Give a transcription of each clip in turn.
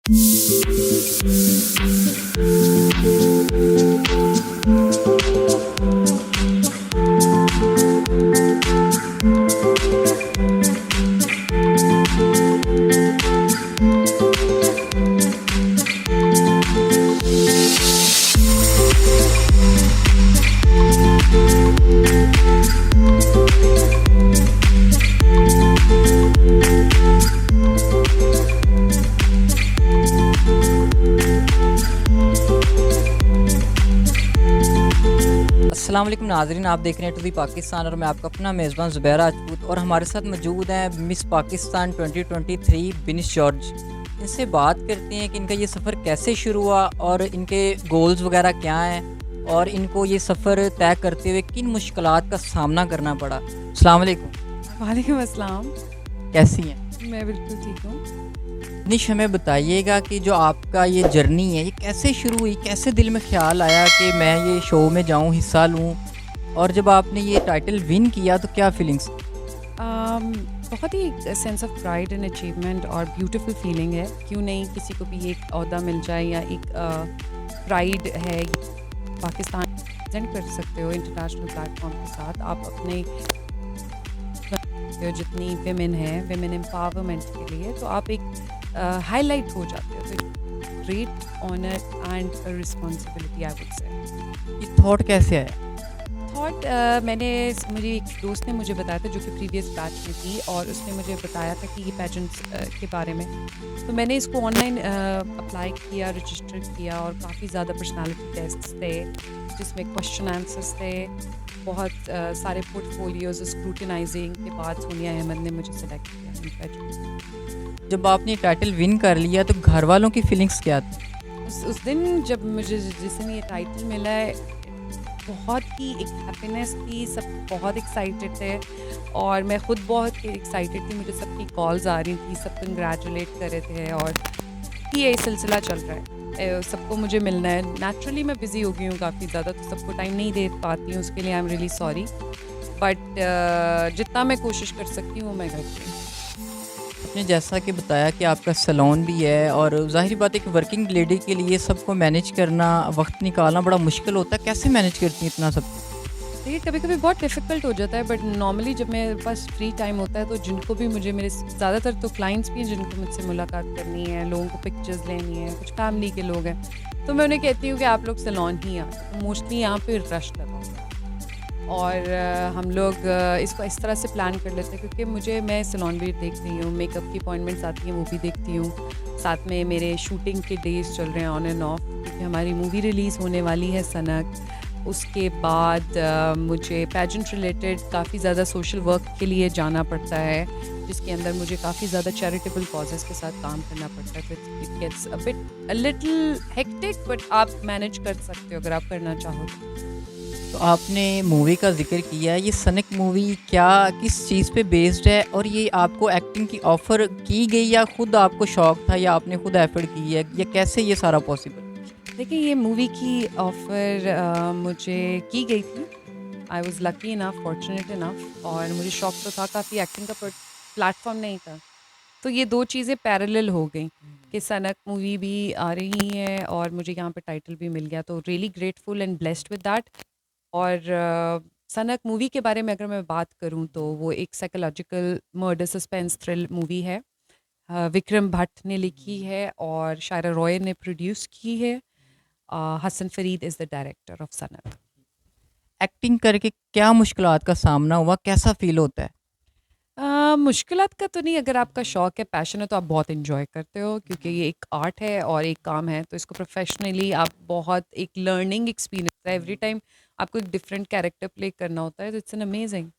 अस्सलाम वालेकुम नाज़रीन, आप देख रहे हैं टू दी पाकिस्तान और मैं आपका अपना मेज़बान ज़ुबैर राजपूत। और हमारे साथ मौजूद हैं मिस पाकिस्तान 2023 बिनिश जॉर्ज। इनसे बात करते हैं कि इनका ये सफ़र कैसे शुरू हुआ और इनके गोल्स वगैरह क्या हैं और इनको ये सफ़र तय करते हुए किन मुश्किलात का सामना करना पड़ा। अस्सलाम वालेकुम। वालेकुम अस्सलाम। कैसी हैं? मैं बिल्कुल ठीक हूँ। निश, हमें बताइएगा कि जो आपका ये जर्नी है ये कैसे शुरू हुई, कैसे दिल में ख्याल आया कि मैं ये शो में जाऊँ, हिस्सा लूँ, और जब आपने ये टाइटल विन किया तो क्या फीलिंग्स? बहुत ही sense of pride and achievement और ब्यूटीफुल फीलिंग है। क्यों नहीं किसी को भी एक ओहदा मिल जाए या एक प्राइड है। पाकिस्तान प्रेजेंट कर सकते हो इंटरनेशनल प्लेटफॉर्म के साथ। आप अपने जितनी वेमेन है, वेमेन एम्पावरमेंट के लिए तो आप एक हाईलाइट हो जाते हो। तो great honour and responsibility I would say. ये थॉट कैसे आया? थॉट मुझे एक दोस्त ने मुझे बताया था जो कि प्रीवियस बैच में थी, और उसने मुझे बताया था कि ये पैजेंट्स के बारे में। तो मैंने इसको ऑनलाइन अप्लाई किया, रजिस्टर किया, और काफ़ी ज़्यादा पर्सनालिटी टेस्ट थे जिसमें क्वेश्चन आंसर्स थे, बहुत सारे पोर्टफोलियोज स्क्रूटिनाइजिंग के बाद सोनिया अहमद ने मुझे सेलेक्ट किया इन पैजेंट्स। जब आपने टाइटल विन कर लिया तो घर वालों की फीलिंग्स क्या थी? उस दिन जब मुझे जिस दिन ये टाइटल मिला है, बहुत ही एक हैप्पीनेस थी। सब बहुत एक्साइटेड थे और मैं ख़ुद बहुत एक्साइटेड थी। मुझे सबकी कॉल्स आ रही थी, सब कंग्रेचुलेट कर रहे थे, और ये सिलसिला चल रहा है। सबको मुझे मिलना है। नेचुरली मैं बिज़ी हो गई हूँ काफ़ी ज़्यादा, तो सबको टाइम नहीं दे पाती हूँ। उसके लिए I am really sorry, but जितना मैं कोशिश कर सकती हूँ मैं करती हूँ। आपने जैसा कि बताया कि आपका सैलून भी है, और ज़ाहिर बात है एक वर्किंग लेडी के लिए सबको मैनेज करना, वक्त निकालना बड़ा मुश्किल होता है। कैसे मैनेज करती हैं इतना सब? देखिए, कभी कभी बहुत डिफ़िकल्ट हो जाता है, बट नॉर्मली जब मेरे पास फ्री टाइम होता है तो जिनको भी मुझे, मेरे ज़्यादातर तो क्लाइंट्स भी हैं जिनको मुझसे मुलाकात करनी है, लोगों को पिक्चर्स लेनी है, कुछ फैमिली के लोग हैं, तो मैं उन्हें कहती हूँ कि आप लोग सैलून ही आए। तो मोस्टली यहाँ पे रश लगा होता है, और हम लोग इसको इस तरह से प्लान कर लेते हैं क्योंकि मैं सैलून भी देख रही हूँ, मेकअप की अपॉइंटमेंट्स आती हैं वो भी देखती हूँ, साथ में मेरे शूटिंग के डेज चल रहे हैं ऑन एंड ऑफ, क्योंकि हमारी मूवी रिलीज़ होने वाली है सनक। उसके बाद मुझे पैजेंट रिलेटेड काफ़ी ज़्यादा सोशल वर्क के लिए जाना पड़ता है, जिसके अंदर मुझे काफ़ी ज़्यादा चैरिटेबल कॉजेज़ के साथ काम करना पड़ता है। तो it gets a little hectic, but आप मैनेज कर सकते हो अगर आप करना चाहो तो आपने मूवी का जिक्र किया है, ये सनक मूवी क्या किस चीज़ पे बेस्ड है, और ये आपको एक्टिंग की ऑफ़र की गई या खुद आपको शौक था या आपने खुद एफर्ट की है, या कैसे ये सारा पॉसिबल? देखिए, ये मूवी की ऑफ़र मुझे की गई थी। I was lucky enough, fortunate enough, और मुझे शौक तो था काफ़ी एक्टिंग का, बट प्लेटफ़ॉर्म नहीं था। तो ये 2 चीज़ें पैरेलल हो गई कि सनक मूवी भी आ रही है और मुझे यहाँ पे टाइटल भी मिल गया, तो really grateful and blessed with that. और सनक मूवी के बारे में अगर मैं बात करूँ तो वो एक psychological murder suspense thrill movie है। विक्रम भट्ट ने लिखी है और शायरा रॉय ने प्रोड्यूस की है। Hasan Farid is the director of Sanak. Acting करके क्या मुश्किलात का सामना हुआ, कैसा फ़ील होता है? मुश्किलात का तो नहीं, अगर आपका शौक है, पैशन है, तो आप बहुत एंजॉय करते हो, क्योंकि ये एक आर्ट है और एक काम है, तो इसको प्रोफेशनली आप बहुत एक लर्निंग एक्सपीरियंस है। एवरी टाइम आपको एक डिफरेंट कैरेक्टर प्ले करना होता है, तो इट्स एन अमेजिंग।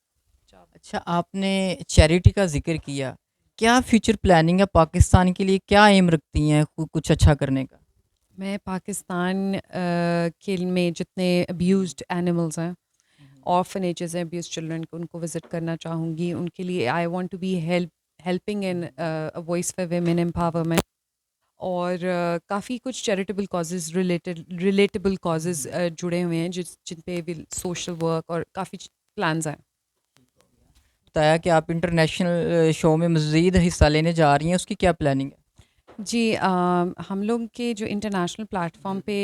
अच्छा, आपने चैरिटी का ज़िक्र किया, क्या फ्यूचर प्लानिंग है पाकिस्तान के लिए, क्या एम रखती हैं कुछ अच्छा करने का? मैं पाकिस्तान के में जितने अब्यूज्ड एनिमल्स हैं, ऑर्फनेजेस हैं अब्यूज चिल्ड्रन को, उनको विज़िट करना चाहूँगी। उनके लिए I want to be helping in a voice for women empowerment, और काफ़ी कुछ चैरिटेबल कॉजेज़, रिलेटेबल कॉजेज़ जुड़े हुए हैं जिन पे विल सोशल वर्क और काफ़ी प्लान्स हैं। बताया कि आप इंटरनेशनल शो में मज़ीद हिस्सा लेने जा रही हैं, उसकी क्या प्लानिंग है? जी हम लोग के जो इंटरनेशनल प्लेटफॉर्म पे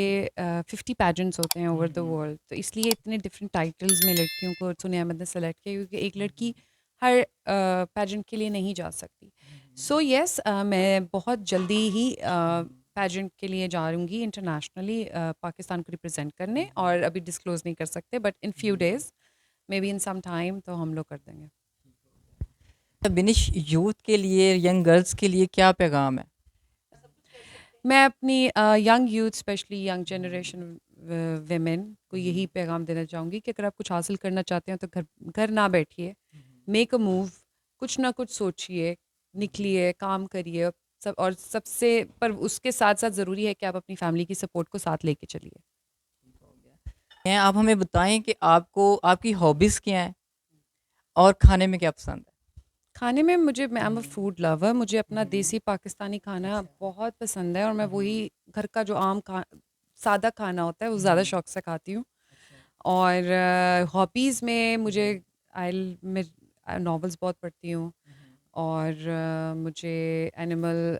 50 पैजेंट्स होते हैं ओवर द वर्ल्ड, तो इसलिए इतने डिफरेंट टाइटल्स में लड़कियों को सुनिया अहमद ने सेलेक्ट किया, क्योंकि एक लड़की हर पैजेंट के लिए नहीं जा सकती। सो यस, मैं बहुत जल्दी ही पैजेंट के लिए जा रहूँगी इंटरनेशनली, पाकिस्तान को रिप्रेजेंट करने, और अभी डिस्क्लोज नहीं कर सकते, but in few days, maybe in some time, तो हम लोग कर देंगे। बिनिश यूथ के लिए, यंग गर्ल्स के लिए क्या पैगाम है? मैं अपनी young youth, specially young generation women को यही पैगाम देना चाहूँगी कि अगर आप कुछ हासिल करना चाहते हो तो घर घर ना बैठिए, मेक अ मूव, कुछ ना कुछ सोचिए, निकलिए, काम करिए, सब, और सबसे पर उसके साथ साथ ज़रूरी है कि आप अपनी फैमिली की सपोर्ट को साथ लेके चलिए। हैं, आप हमें बताएं कि आपको आपकी हॉबीज़ क्या हैं और खाने में क्या पसंद है? खाने में मुझे, मैं I am a food lover, मुझे अपना देसी पाकिस्तानी खाना बहुत पसंद है, और मैं वही घर का जो आम खा सादा खाना होता है वो ज़्यादा शौक से खाती हूँ। और हॉबीज़ में मुझे, आई मैं नॉवेल्स बहुत पढ़ती हूँ, और मुझे एनिमल,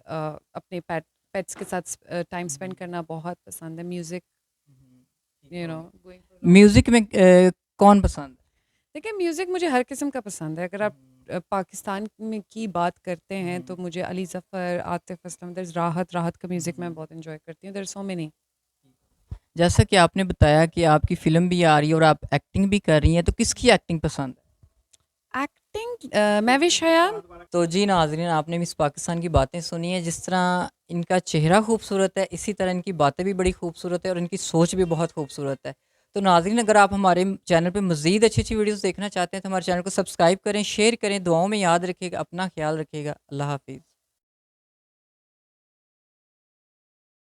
अपने पेट्स के साथ टाइम स्पेंड करना बहुत पसंद है। Music, you know, going for long. Music में कौन पसंद है? देखिए, म्यूज़िक मुझे हर किस्म का पसंद है। अगर आप पाकिस्तान में की बात करते हैं तो मुझे अली ज़फ़र, आतिफ़ असलम, देयर इज़ राहत का म्यूज़िक मैं बहुत एन्जॉय करती हूँ। There are so many. जैसा कि आपने बताया कि आपकी फ़िल्म भी आ रही है और आप एक्टिंग भी कर रही हैं, तो किसकी एक्टिंग पसंद है? एक्टिंग, महविश हया। तो जी नाज़रीन, आपने मिस पाकिस्तान की बातें सुनी हैं, जिस तरह इनका चेहरा खूबसूरत है, इसी तरह इनकी बातें भी बड़ी खूबसूरत है और इनकी सोच भी बहुत खूबसूरत है। तो नाज़रीन, अगर आप हमारे चैनल पे मज़ीद अच्छी-अच्छी वीडियोज़ देखना चाहते हैं तो हमारे चैनल को सब्सक्राइब करें, शेयर करें, दुआओं में याद रखिएगा, अपना ख़्याल रखिएगा। अल्लाह हाफ़िज़।